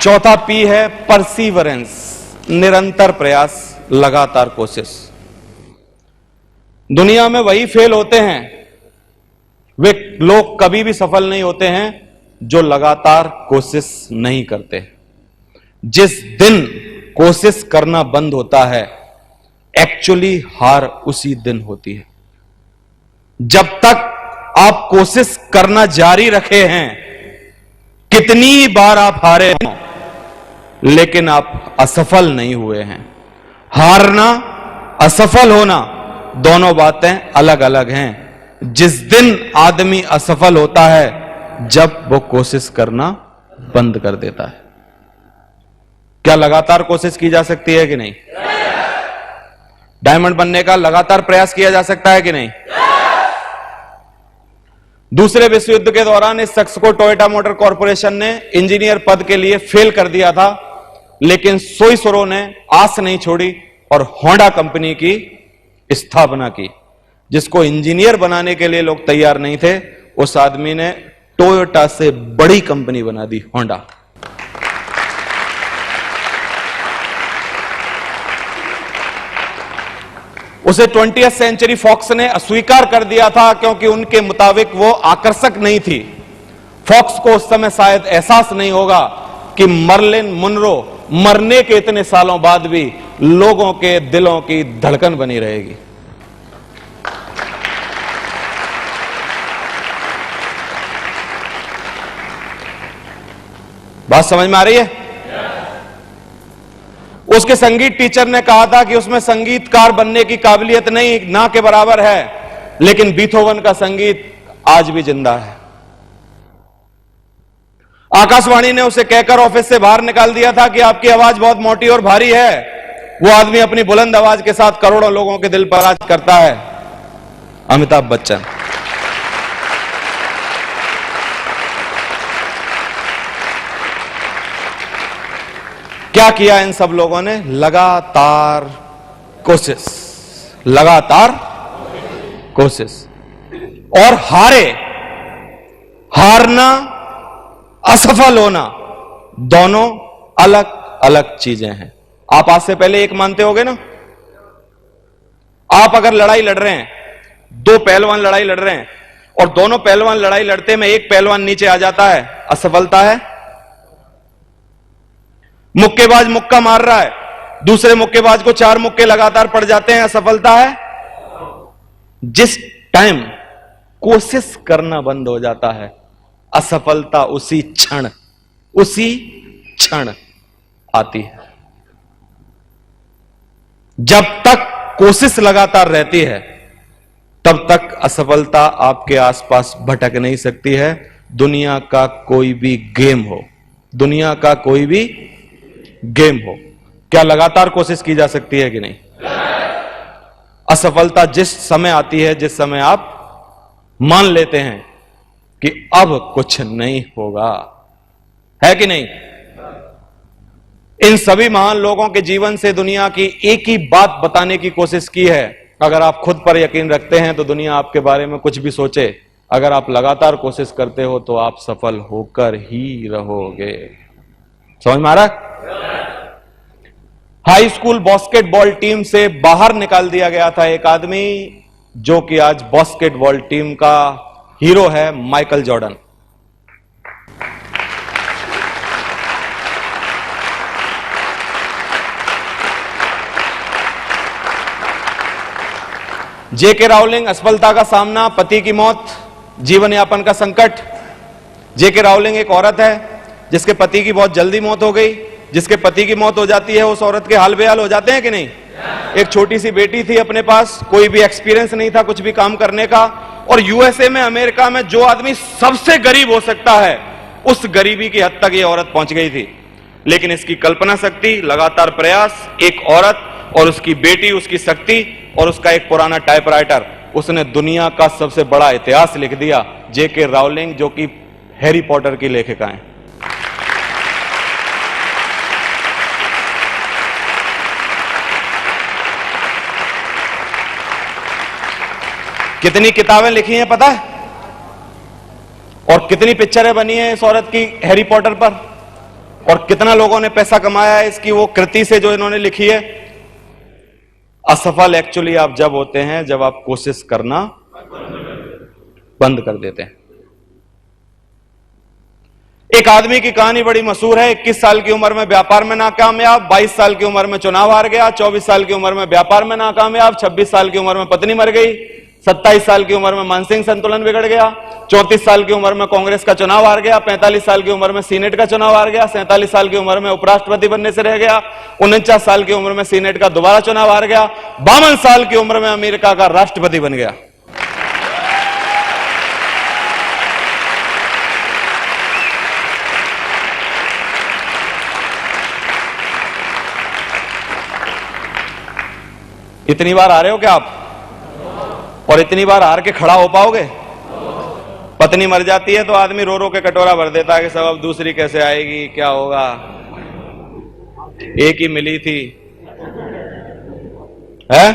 चौथा पी है परसीवरेंस, निरंतर प्रयास, लगातार कोशिश। दुनिया में वही फेल होते हैं, वे लोग कभी भी सफल नहीं होते हैं जो लगातार कोशिश नहीं करते। जिस दिन कोशिश करना बंद होता है, एक्चुअली हार उसी दिन होती है। जब तक आप कोशिश करना जारी रखे हैं, कितनी बार आप हारे हैं लेकिन आप असफल नहीं हुए हैं। हारना, असफल होना, दोनों बातें अलग अलग हैं। जिस दिन आदमी असफल होता है, जब वो कोशिश करना बंद कर देता है। क्या लगातार कोशिश की जा सकती है कि नहीं? डायमंड बनने का लगातार प्रयास किया जा सकता है कि नहीं? दूसरे विश्व युद्ध के दौरान इस शख्स को टोयोटा मोटर कॉर्पोरेशन ने इंजीनियर पद के लिए फेल कर दिया था, लेकिन सोइसरो ने आस नहीं छोड़ी और होंडा कंपनी की स्थापना की। जिसको इंजीनियर बनाने के लिए लोग तैयार नहीं थे, उस आदमी ने टोयोटा से बड़ी कंपनी बना दी, होंडा। उसे 20th सेंचुरी फॉक्स ने अस्वीकार कर दिया था, क्योंकि उनके मुताबिक वो आकर्षक नहीं थी। फॉक्स को उस समय शायद एहसास नहीं होगा कि मर्लिन मुनरो मरने के इतने सालों बाद भी लोगों के दिलों की धड़कन बनी रहेगी। बात समझ में आ रही है? उसके संगीत टीचर ने कहा था कि उसमें संगीतकार बनने की काबिलियत नहीं, ना के बराबर है, लेकिन बीथोवन का संगीत आज भी जिंदा है। आकाशवाणी ने उसे कहकर ऑफिस से बाहर निकाल दिया था कि आपकी आवाज बहुत मोटी और भारी है। वो आदमी अपनी बुलंद आवाज के साथ करोड़ों लोगों के दिल पर राज करता है, अमिताभ बच्चन। क्या किया इन सब लोगों ने? लगातार कोशिश, लगातार कोशिश। और हारे, हारना, असफल होना, दोनों अलग अलग चीजें हैं। आप आज से पहले एक मानते होगे ना? आप अगर लड़ाई लड़ रहे हैं, दो पहलवान लड़ाई लड़ रहे हैं और दोनों पहलवान लड़ाई लड़ते में एक पहलवान नीचे आ जाता है, असफलता है। मुक्केबाज मुक्का मार रहा है, दूसरे मुक्केबाज को 4 मुक्के लगातार पड़ जाते हैं, असफलता है। जिस टाइम कोशिश करना बंद हो जाता है, असफलता उसी क्षण आती है। जब तक कोशिश लगातार रहती है, तब तक असफलता आपके आसपास भटक नहीं सकती है। दुनिया का कोई भी गेम हो, दुनिया का कोई भी गेम हो, क्या लगातार कोशिश की जा सकती है कि नहीं? असफलता जिस समय आती है, जिस समय आप मान लेते हैं कि अब कुछ नहीं होगा, है कि नहीं? इन सभी महान लोगों के जीवन से दुनिया की एक ही बात बताने की कोशिश की है। अगर आप खुद पर यकीन रखते हैं तो दुनिया आपके बारे में कुछ भी सोचे, अगर आप लगातार कोशिश करते हो तो आप सफल होकर ही रहोगे। समझ में आ रहा है? हाई स्कूल बास्केटबॉल टीम से बाहर निकाल दिया गया था एक आदमी, जो कि आज बास्केटबॉल टीम का हीरो है, माइकल जॉर्डन। जेके रावलिंग, असफलता का सामना, पति की मौत, जीवन यापन का संकट। जेके रावलिंग एक औरत है जिसके पति की बहुत जल्दी मौत हो गई। जिसके पति की मौत हो जाती है, उस औरत के हाल बेहाल हो जाते हैं कि नहीं? एक छोटी सी बेटी थी अपने पास, कोई भी एक्सपीरियंस नहीं था कुछ भी काम करने का, और यूएसए में, अमेरिका में जो आदमी सबसे गरीब हो सकता है, उस गरीबी की हद तक ये औरत पहुंच गई थी। लेकिन इसकी कल्पना शक्ति, लगातार प्रयास, एक औरत और उसकी बेटी, उसकी शक्ति और उसका एक पुराना टाइपराइटर, उसने दुनिया का सबसे बड़ा इतिहास लिख दिया। जेके रावलिंग, जो कि हैरी पॉटर की लेखिका हैं। कितनी किताबें लिखी हैं पता है? और कितनी पिक्चरें बनी हैं इस औरत की हैरी पॉटर पर? और कितना लोगों ने पैसा कमाया है इसकी वो कृति से जो इन्होंने लिखी है। असफल एक्चुअली आप जब होते हैं जब आप कोशिश करना बंद कर देते हैं। एक आदमी की कहानी बड़ी मशहूर है। 21 साल की उम्र में व्यापार में नाकामयाब, 22 साल की उम्र में चुनाव हार गया, 24 साल की उम्र में व्यापार में नाकामयाब, 26 साल की उम्र में पत्नी मर गई, 27 साल की उम्र में मानसिक संतुलन बिगड़ गया, 34 साल की उम्र में कांग्रेस का चुनाव हार गया, 45 साल की उम्र में सीनेट का चुनाव हार गया, 47 साल की उम्र में उपराष्ट्रपति बनने से रह गया, 49 साल की उम्र में सीनेट का दोबारा चुनाव हार गया, 52 साल की उम्र में अमेरिका का राष्ट्रपति बन गया। इतनी बार आ रहे हो क्या आप? और इतनी बार हार के खड़ा हो पाओगे? पत्नी मर जाती है तो आदमी रो रो के कटोरा भर देता है कि सब अब दूसरी कैसे आएगी, क्या होगा, एक ही मिली थी है?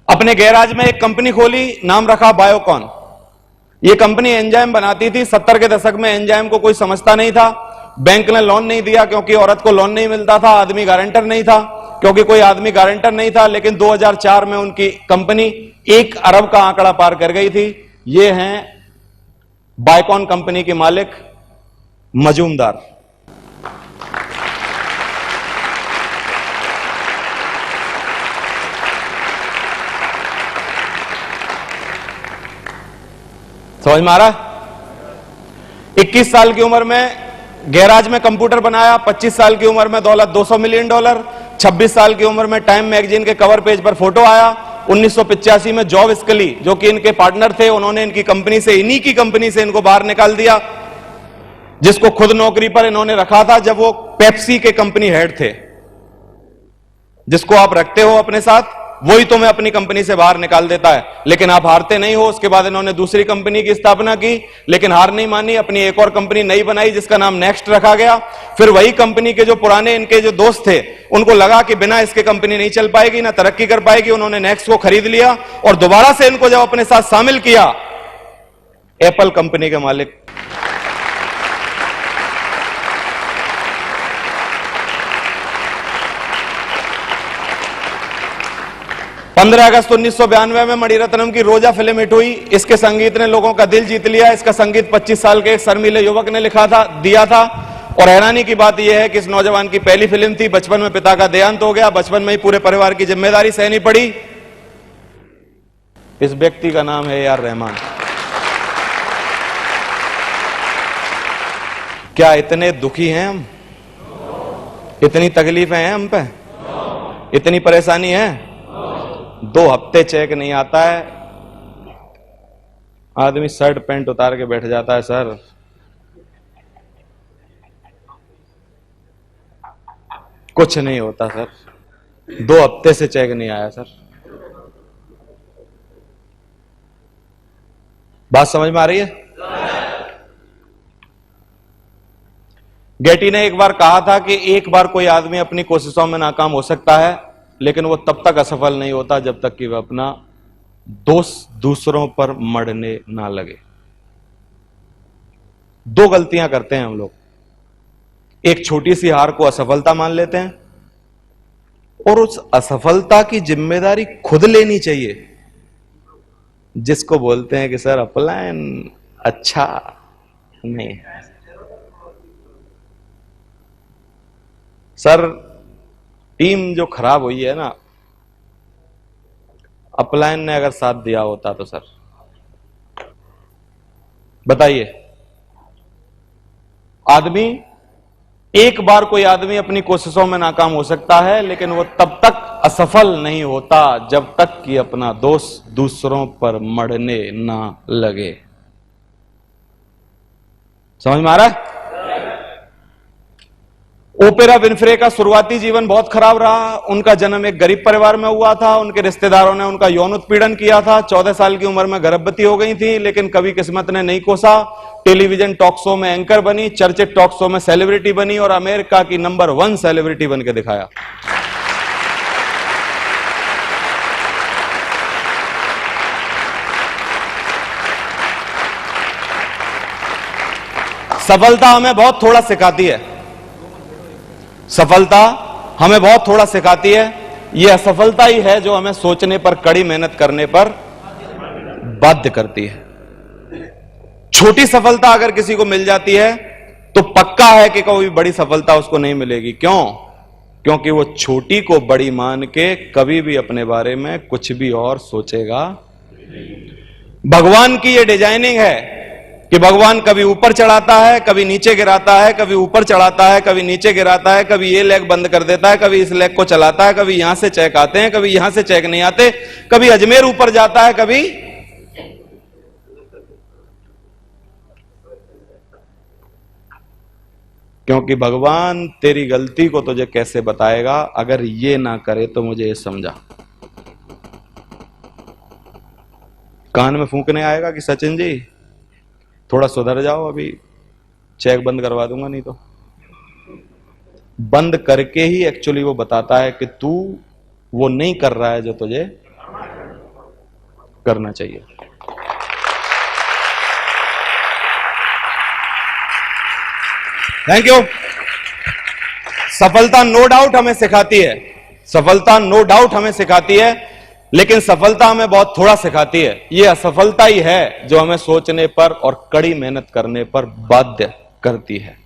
अपने गैराज में एक कंपनी खोली, नाम रखा बायोकॉन। ये कंपनी एंजाइम बनाती थी। 70 के दशक में एंजाइम को कोई समझता नहीं था। बैंक ने लोन नहीं दिया क्योंकि औरत को लोन नहीं मिलता था, आदमी गारंटर नहीं था क्योंकि कोई आदमी गारंटर नहीं था। लेकिन 2004 में उनकी कंपनी 1 अरब का आंकड़ा पार कर गई थी। ये हैं बायोकॉन कंपनी के मालिक मजूमदार। समझ में आ रहा? 21 साल की उम्र में गैराज में कंप्यूटर बनाया, 25 साल की उम्र में दौलत $200 मिलियन, 26 साल की उम्र में टाइम मैगजीन के कवर पेज पर फोटो आया। 1985 में जॉब स्कली जो कि इनके पार्टनर थे, उन्होंने इनकी कंपनी से, इन्हीं की कंपनी से इनको बाहर निकाल दिया, जिसको खुद नौकरी पर इन्होंने रखा था जब वो पेप्सी के कंपनी हेड थे। जिसको आप रखते हो अपने साथ वही तुम्हें अपनी कंपनी से बाहर निकाल देता है। लेकिन आप हारते नहीं हो। उसके बाद इन्होंने दूसरी कंपनी की स्थापना की, लेकिन हार नहीं मानी, अपनी एक और कंपनी नई बनाई जिसका नाम नेक्स्ट रखा गया। फिर वही कंपनी के जो पुराने इनके जो दोस्त थे, उनको लगा कि बिना इसके कंपनी नहीं चल पाएगी, ना तरक्की कर पाएगी। उन्होंने नेक्स्ट को खरीद लिया और दोबारा से इनको जब अपने साथ शामिल किया, एप्पल कंपनी के मालिक। पंद्रह अगस्त 1992 में मणिरत्नम की रोजा फिल्म हिट हुई। इसके संगीत ने लोगों का दिल जीत लिया। इसका संगीत 25 साल के एक शर्मीले युवक ने लिखा था, दिया था। और हैरानी की बात यह है कि इस नौजवान की पहली फिल्म थी। बचपन में पिता का देहांत हो गया, बचपन में ही पूरे परिवार की जिम्मेदारी सहनी पड़ी। इस व्यक्ति का नाम है AR रहमान। क्या इतने दुखी हैं हम? इतनी तकलीफें हैं हम पे? इतनी परेशानी है? 2 हफ्ते चेक नहीं आता है, आदमी शर्ट पैंट उतार के बैठ जाता है। सर कुछ नहीं होता सर, 2 हफ्ते से चेक नहीं आया सर। बात समझ में आ रही है? गेटी ने एक बार कहा था कि एक बार कोई आदमी अपनी कोशिशों में नाकाम हो सकता है, लेकिन वो तब तक असफल नहीं होता जब तक कि वह अपना दोष दूसरों पर मढ़ने ना लगे। 2 गलतियां करते हैं हम लोग। एक छोटी सी हार को असफलता मान लेते हैं और उस असफलता की जिम्मेदारी खुद लेनी चाहिए, जिसको बोलते हैं कि सर अपलायन अच्छा नहीं है। सर टीम जो खराब हुई है ना, अपलायन ने अगर साथ दिया होता तो सर बताइए। आदमी एक बार कोई आदमी अपनी कोशिशों में नाकाम हो सकता है, लेकिन वो तब तक असफल नहीं होता जब तक कि अपना दोष दूसरों पर मढ़ने ना लगे। समझ में आ रहा है? ओपेरा विनफ्रे का शुरुआती जीवन बहुत खराब रहा। उनका जन्म एक गरीब परिवार में हुआ था। उनके रिश्तेदारों ने उनका यौन उत्पीड़न किया था। 14 साल की उम्र में गर्भवती हो गई थी, लेकिन कभी किस्मत ने नहीं कोसा। टेलीविजन टॉक शो में एंकर बनी, चर्चित टॉक शो में सेलिब्रिटी बनी और अमेरिका की नंबर 1 सेलिब्रिटी बन के दिखाया। सफलता हमें बहुत थोड़ा सिखाती है। सफलता हमें बहुत थोड़ा सिखाती है। यह असफलता ही है जो हमें सोचने पर, कड़ी मेहनत करने पर बाध्य करती है। छोटी सफलता अगर किसी को मिल जाती है तो पक्का है कि कोई बड़ी सफलता उसको नहीं मिलेगी। क्यों? क्योंकि वो छोटी को बड़ी मान के कभी भी अपने बारे में कुछ भी और सोचेगा। भगवान की ये डिजाइनिंग है कि भगवान कभी ऊपर चढ़ाता है, कभी नीचे गिराता है, कभी ऊपर चढ़ाता है, कभी नीचे गिराता है, कभी ये लेग बंद कर देता है, कभी इस लेग को चलाता है, कभी यहां से चेक आते हैं, कभी यहां से चेक नहीं आते, कभी अजमेर ऊपर जाता है, कभी क्योंकि भगवान तेरी गलती को तुझे कैसे बताएगा, अगर ये ना करे तो मुझे ये समझा। कान में फूंकने आएगा कि सचिन जी थोड़ा सुधर जाओ, अभी चेक बंद करवा दूंगा, नहीं तो बंद करके ही एक्चुअली वो बताता है कि तू वो नहीं कर रहा है जो तुझे करना चाहिए। Thank you. सफलता नो डाउट हमें सिखाती है, सफलता नो डाउट हमें सिखाती है, लेकिन सफलता हमें बहुत थोड़ा सिखाती है। यह असफलता ही है जो हमें सोचने पर और कड़ी मेहनत करने पर बाध्य करती है।